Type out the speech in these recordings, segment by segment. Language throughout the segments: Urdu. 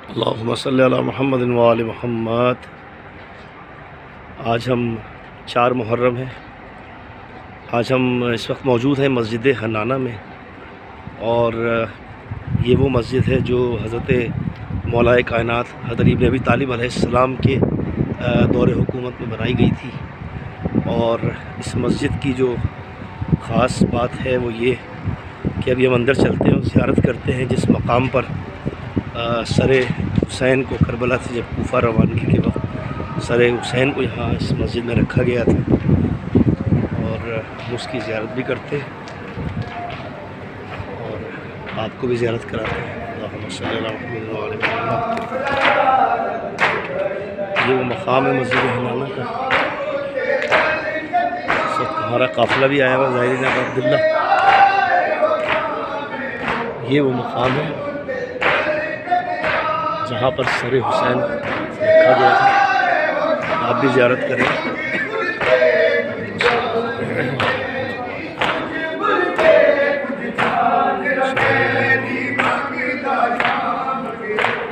اللہم صلی علی محمد و آل محمد۔ آج ہم 4 محرم ہیں۔ آج ہم اس وقت موجود ہیں مسجد حنانہ میں، اور یہ وہ مسجد ہے جو حضرت مولا کائنات حضرت ابن ابی طالب علیہ السلام کے دور حکومت میں بنائی گئی تھی۔ اور اس مسجد کی جو خاص بات ہے وہ یہ کہ ابھی ہم اندر چلتے ہیں اور زیارت کرتے ہیں جس مقام پر سر حسین کو کربلا سے جب کوفہ روانگی کے وقت سر حسین کو یہاں اس مسجد میں رکھا گیا تھا، اور ہم اس کی زیارت بھی کرتے ہیں اور آپ کو بھی زیارت کراتے ہیں۔ اللہم صلی علی محمد و آل محمد۔ یہ وہ مقام ہے مسجد حنانہ کا۔ اس وقت ہمارا قافلہ بھی آیا ہوا زائرین عبداللہ۔ یہ وہ مقام ہے جہاں پر سر حسین رکھا گیا تھا۔ آپ بھی زیارت کریں۔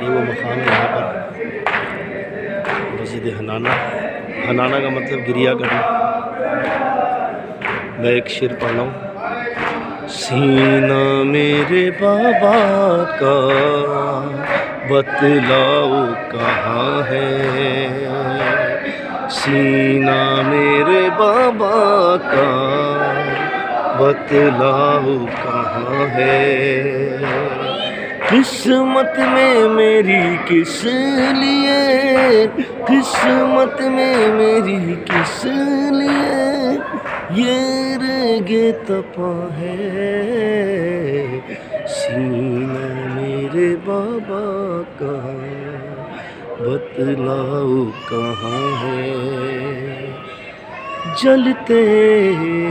یہ وہ مقام ہے یہاں پر مسجد حنانہ۔ حنانہ کا مطلب گریا کرنا۔ میں ایک شعر پڑھ رہا ہوں۔ سینہ میرے بابا کا بتلاؤ کہاں ہے، سینہ میرے بابا کا بتلاؤ کہاں ہے، قسمت میں میری کس لیے، قسمت میں میری کس لیے یہ رگے تپا ہے، سینہ میرے بابا کا بتلاؤ کہاں ہے، جلتے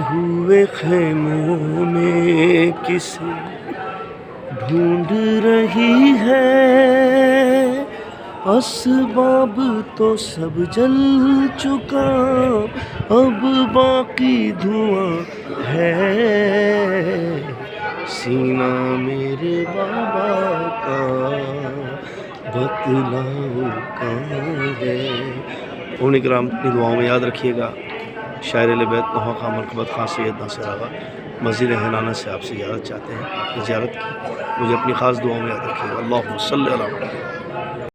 ہوئے خیموں میں کسے ڈھونڈ رہی ہے، اسباب تو سب جل چکا اب باقی دھواں ہے، سینہ میرے بابا کا بتلاؤ کہاں ہے۔ ان اکرام اپنی دعاؤں میں یاد رکھیے گا۔ شاعر اہل بیت نوحہ خان مرکبت خان سید ناصر آغا مسجد حنانہ سے آپ سے زیارت چاہتے ہیں۔ آپ نے زیارت کی، مجھے اپنی خاص دعاؤں میں یاد رکھیے گا۔ اللہم صلی علی محمد۔